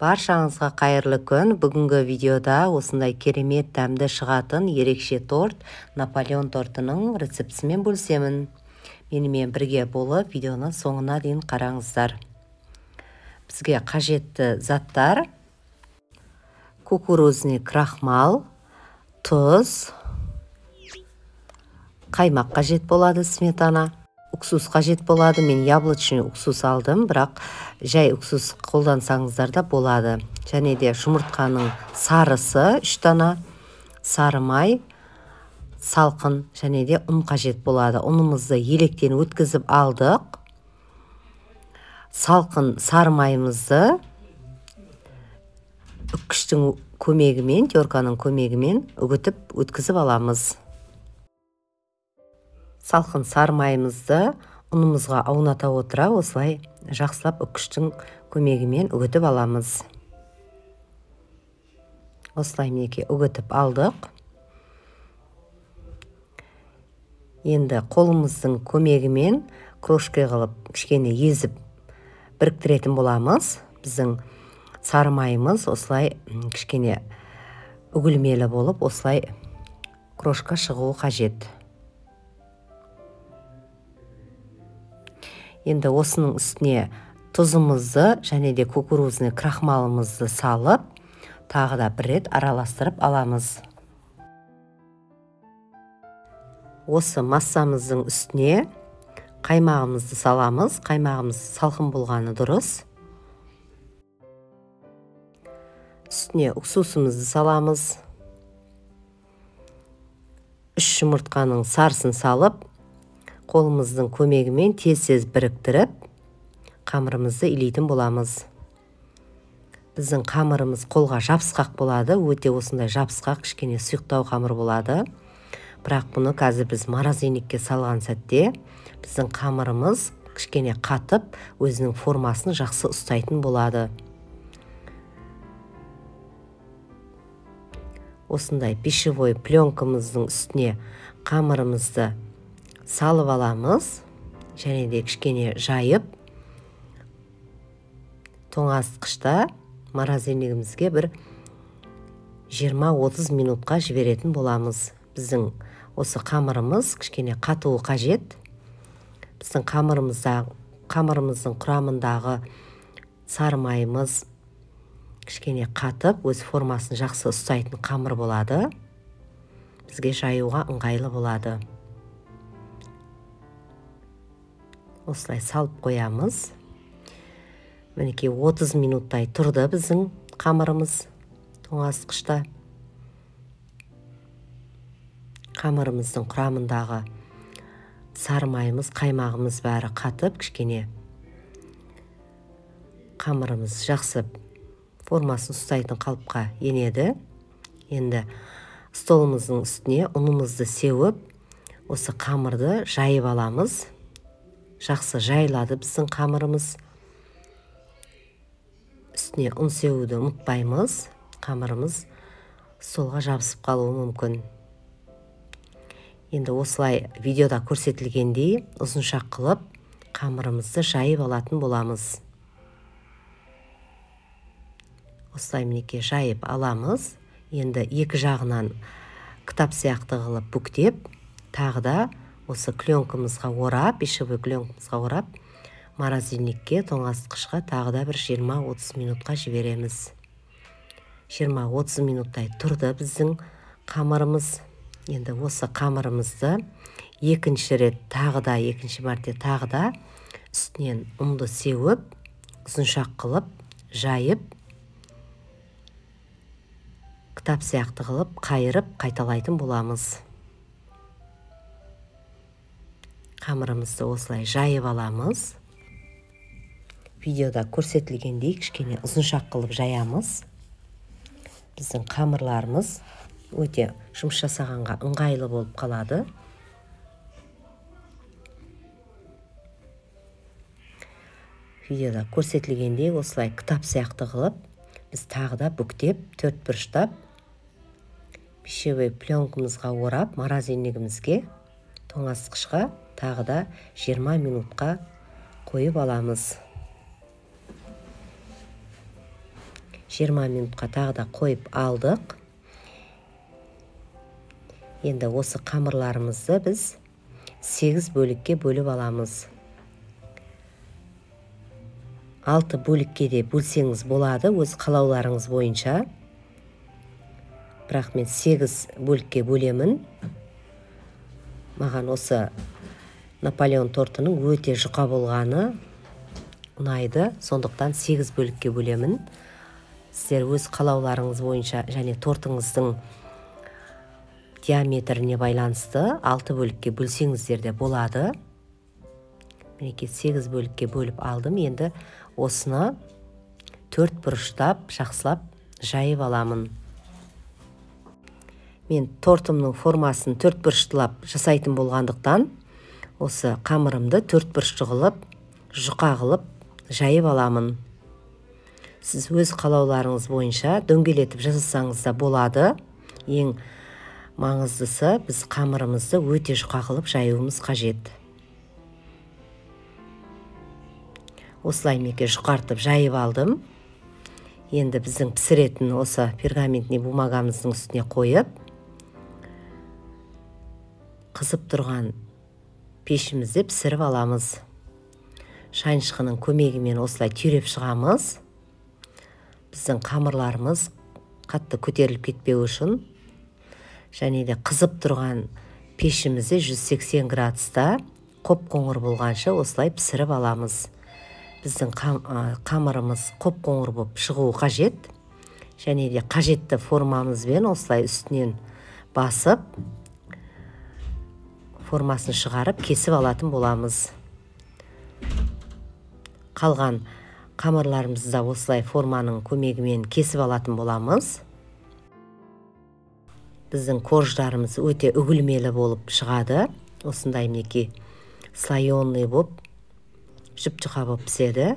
Баршаңызға қайырлы күн. Бүгінгі видеода осындай керемет дәмді шығатын ерекше торт, Наполеон тортының рецептісімен бөлісемін. Менімен бірге болып, видеоны соңына дейін қараңыздар. Бізге қажетті заттар: кукурузный крахмал, тұз, қаймақ қажет болады, сметана, уксус қажет болады. Мен яблочный уксус алдым, бірақ жай уксус қолдансаңыздар да болады. Және де жұмыртқаның сарысы 3 дана, сары май, салқын және де ұн қажет болады. Ұнымызды електен өткізіп алдық. Салқын сары майымызды үккіштің көмегімен, терканың көмегімен үгітіп өткізіп аламыз. Салқын сары майымызды ұнымызға ауната отыра, осылай жақсылап үккіштің көмегімен үгітіп аламыз. Осылай мінекей үгітіп алдық. Енді қолымыздың көмегімен крошка қылып кішкене езіп біріктіретін боламыз. Біздің сары майымыз осылай кішкене үгілмелі болып, осылай крошка шығуы қажет. Енді осының үстіне тұзымызды және де кукурузный крахмалымызды салып, тағы да бір рет араластырып аламыз. Осы массамыздың үстіне қаймағымызды саламыз. Қаймағымыз салқын болғаны дұрыс. Үстіне уксусымызды саламыз. 3 жұмыртқаның сарысын салып, қолымыздың көмегімен тез-тез біріктіріп, қамырымызды илейтін боламыз. Біздің қамырымыз қолға жабысқақ болады, өте осындай жабысқақ, кішкене сұйықтау қамыр болады. Бірақ бұны қазір біз морозильникке салған сәтте, біздің қамырымыз кішкене қатып, өзінің формасын жақсы ұстайтын болады. Осындай пищевой пленкамыздың үстіне қамырымызды салып аламыз, және де кішкене жайып, тоңазытқышта морозильнигімізге бір 20-30 минутқа жіберетін боламыз. Біздің осы қамырымыз кішкене қатуы қажет. Біздің қамырымыздың құрамындағы сары майымыз кішкене қатып, өз формасын жақсы ұстайтын қамыр болады. Бізге жаюға ыңғайлы болады. Осылай салып қоямыз. Мінекей 30 минуттай тұрды біздің қамырымыз тоңазытқышта. Қамырымыздың құрамындағы сары майымыз, қаймағымыз бәрі қатып, кішкене қамырымыз жақсы формасын ұстайтын қалыпқа енеді. Енді столымыздың үстіне ұнымызды сеуіп, осы қамырды жайып аламыз. Жақсы жайлады біздің қамырымыз. Үстіне ұн сеуді ұмытпаймыз. Қамырымыз столға жабысып қалуы мүмкін. Енді осылай видеода көрсетілгендей ұзынша қылып қамырымызды жайып алатын боламыз. Осылай мінекей жайып аламыз. Енді екі жағынан кітап сияқты қылып бүктеп, тағы да осы пленкамызға орап, пищевой пленкамызға орап, морозильникке, тоңазытқышқа тағы да бір 20-30 минутқа жібереміз. 20-30 минуттай тұрды біздің қамырымыз. Енді осы қамырымызды екінші мәрте тағы да үстінен ұнды сеуіп, ұзыншақ қылып, жайып, кітап сияқты қылып, қайырып, қайталайтын боламыз. Қамырымызды осылай жайып аламыз. Видеода көрсетілгендей кішкене ұзыншақ қылып жаямыз. Біздің қамырларымыз өте жұмыс жасағанға ыңғайлы болып қалады. Видеода көрсетілгендей осылай кітап сияқты қылып, біз тағы да бүктеп, 4 бұрыштап, пищевой пленкамызға орап, морозильнигімізге, тоңазытқышқа тағы да 20 минутқа қойып аламыз. 20 минутқа тағы да қойып алдық. Енді осы қамырларымызды біз 8 бөлікке бөліп аламыз. 6 бөлікке де бөлсеңіз болады, өз қалауларыңыз бойынша. Бірақ мен 8 бөлікке бөлемін. Маған осы Наполеон тортының өте жұқа болғаны ұнайды, сондықтан 8 бөлікке бөлемін. Сіздер өз қалауларыңыз бойынша және тортыңыздың диаметріне байланысты 6 бөлікке бөлсеңіздер де болады. Мінекей 8 бөлікке бөліп алдым. Енді осыны 4 бұрыштап, жақсылап жайып аламын. Мен тортымның формасын 4 бұрыштылап жасайтын болғандықтан, осы қамырымды 4 бұрышты қылып, жұқа қылып жайып аламын. Сіз өз қалауларыңыз бойынша дөңгелетіп жасасаңыз да болады. Ең маңыздысы біз қамырымызды өте жұқа қылып жаюымыз қажет. Осылай меке жұқартып жайып алдым. Енді біздің пісіретін осы пергаментный бумагамыздың үстіне қойып, қызып тұрған пешімізде пісіріп аламыз. Шайыншығының көмегімен осылай түйреп шығамыз. Біздің қамырларымыз қатты көтеріліп кетпеу үшін және де қызып тұрған пешімізде 180 градуста қоп-қоңыр болғанша осылай пісіріп аламыз. Біздің қамырымыз қоп-қоңыр болып шығуы қажет. Және де қажетті формамызбен осылай үстінен басып, формасын шығарып, кесіп алатын боламыз. Қалған қамырларымызды да осылай форманың көмегімен кесіп алатын боламыз. Біздің корждарымыз өте үгілмелі болып шығады. Осындай мінекей слоеный болып, жұп-жұқа болып піседі.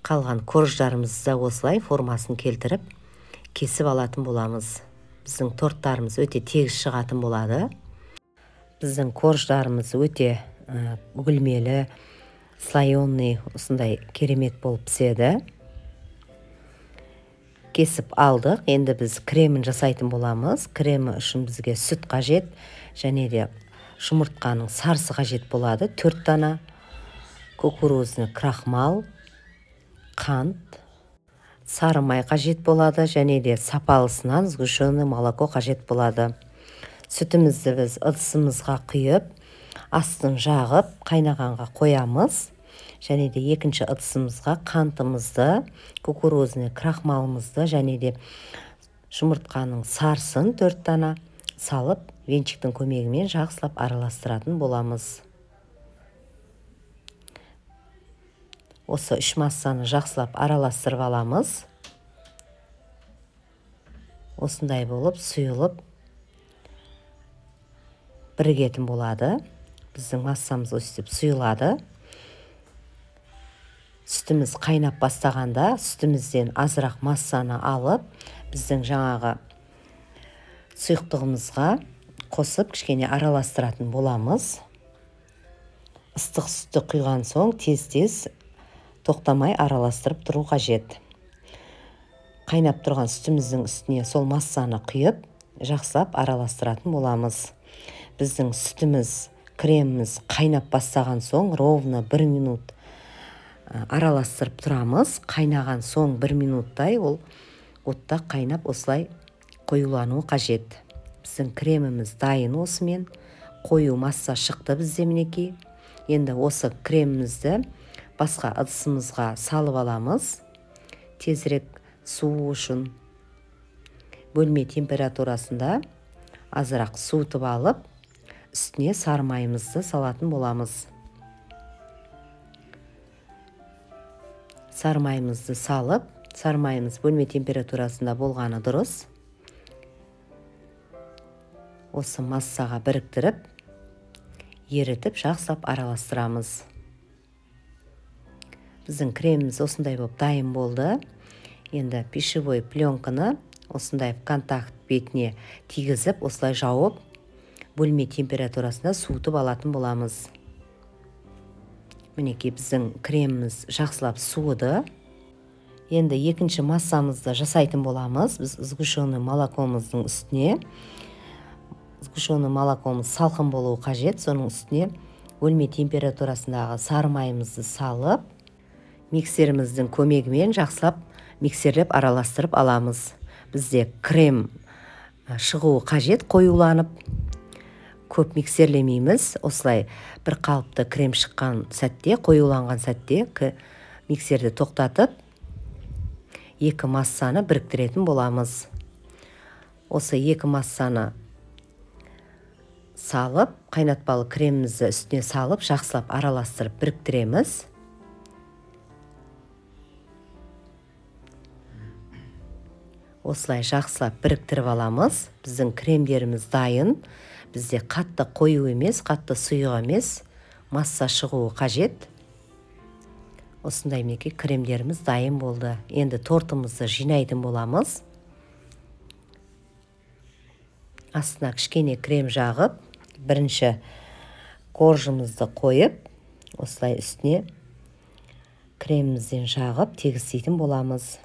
Қалған корждарымызды да осылай формасын келтіріп, кесіп алатын боламыз. Біздің торттарымыз өте тегіс шығатын болады. Біздің корждарымыз өте үгілмелі, слоеный, осындай керемет болып піседі. Кесіп алдық. Енді біз кремін жасайтын боламыз. Кремі үшін бізге сүт қажет, және де жұмыртқаның сарысы қажет болады. 4 дана кукурузный крахмал, қант, сары май қажет болады, және де сапалысынан сгущенное молоко қажет болады. Сүтімізді біз ыдысымызға құйып, астын жағып, қайнағанға қоямыз. Және де екінші ыдысымызға қантымызды, кукурузный крахмалымызды және де жұмыртқаның сарысын 4 дана салып, венчиктің көмегімен жақсылап араластыратын боламыз. Осы 3 массаны жақсылап араластырып аламыз. Осындай болып, сұйылып бірігетін болады. Біздің массамыз өстіп сұйылады. Сүтіміз қайнап бастағанда, сүтімізден азырақ массаны алып, біздің жаңағы сұйықтығымызға қосып, кішкене араластыратын боламыз. Ыстық сүтті құйған соң, тез-тез тоқтамай араластырып тұру қажет. Қайнап тұрған сүтіміздің үстіне сол массаны құйып, жақсылап араластыратын боламыз. Біздің сүтіміз, креміміз қайнап бастаған соң, ровно 1 минут араластырып тұрамыз. Қайнаған соң 1 минуттай ол отта қайнап осылай қоюлануы қажет. Біздің креміміз дайын осымен. Қою масса шықты бізде мінекей. Енді осы кремімізді басқа ыдысымызға салып аламыз. Тезірек суы үшін бөлме температурасында азырақ суытып алып, үстіне сары майымызды салатын боламыз. Сары майымызды салып, сары майымыз бөлме температурасында болғаны дұрыс. Осы массаға біріктіріп, ерітіп, жақсылап араластырамыз. Біздің креміміз осындай болып дайын болды. Енді пищевой пленканы осындай контакт бетіне тигізіп, осылай жауып, бөлме температурасында суытып алатын боламыз. Мінекей біздің креміміз жақсылап суыды. Енді екінші массамызды жасайтын боламыз. Біз сгущенный молокомыздың үстіне, сгущенный молокомыз салқын болуы қажет. Соның үстіне бөлме температурасындағы сары майымызды салып, миксеріміздің көмегімен жақсылап миксерлеп араластырып аламыз. Бізде крем шығуы қажет, қоюланып. Көп миксерлемейміз. Осылай бір қалыпты крем шыққан сәтте, қоюланған сәтте миксерді тоқтатып, екі массаны біріктіретін боламыз. Осы екі массаны салып, қайнатпалы кремімізді үстіне салып, жақсылап араластырып біріктіреміз. Осылай жақсылап біріктіріп аламыз. Біздің кремдеріміз дайын. Бізде қатты қою емес, қатты сұйық емес, масса шығуы қажет. Осындай мінекей кремдеріміз дайын болды. Енді тортымызды жинайтын боламыз. Астына кішкене крем жағып, бірінші коржымызды қойып, осылай үстіне кремімізден жағып тегістейтін боламыз.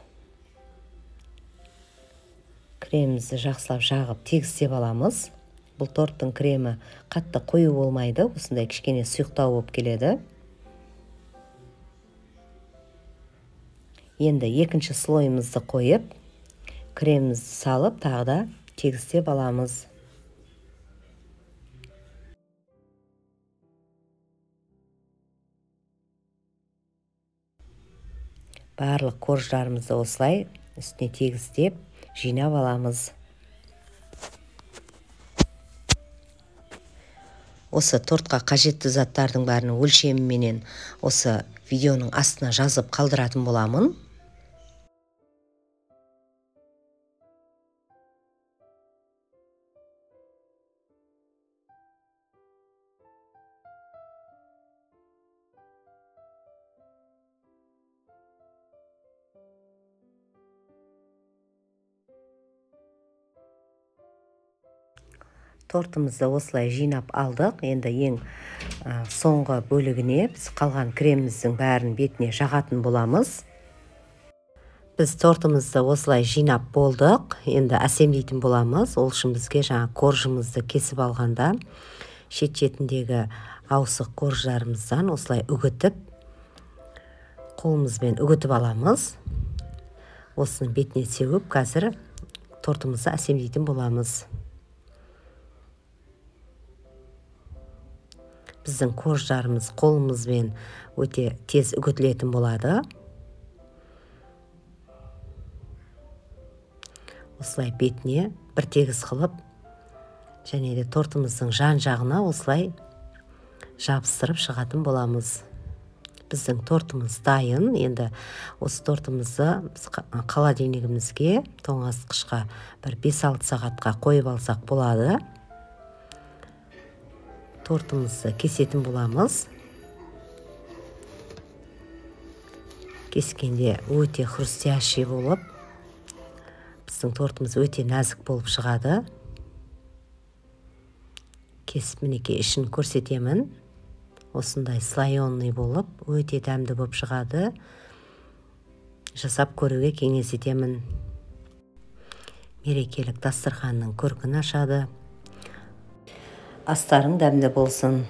Кремімізді жақсылап жағып тегістеп аламыз. Бұл торттың кремі қатты қою болмайды, осындай кішкене сұйықтау болып келеді. Енді екінші слойымызды қойып, кремімізді салып, тағы да тегістеп аламыз. Барлық корждарымызды осылай үстіне тегістеп, жинап аламыз. Осы тортқа қажетті заттардың бәрін өлшеміменен осы видеоның астына жазып қалдыратын боламын. Тортымызды осылай жинап алдық. Енді ең соңғы бөлігіне біз қалған креміміздің бәрін бетіне жағатын боламыз. Біз тортымызды осылай жинап болдық. Енді әсемдейтін боламыз. Ол үшін бізге жаңа коржымызды кесіп алғанда шет-шетіндегі ауысық корждарымыздан осылай үгітіп, қолымызбен үгітіп аламыз. Осының бетіне сеуіп, қазір тортымызды әсемдейтін боламыз. Біздің корждарымыз қолымызбен өте тез үгітілетін болады. Осылай бетіне бір тегіс қылып, және де тортымыздың жан жағына осылай жабыстырып шығатын боламыз. Біздің тортымыз дайын. Енді осы тортымызды холодильнигімізге, тоңазытқышқа бір 5-6 сағатқа қойып алсақ болады. Тортымызды кесетін боламыз. Кескенде өте хрустящий болып, біздің тортымыз өте нәзік болып шығады. Кесіп мінекей ішін көрсетемін. Осындай слоеный болып, өте дәмді болып шығады. Жасап көруге кеңес етемін. Мерекелік дастарханның көркін ашады. Астарың дәмді болсын.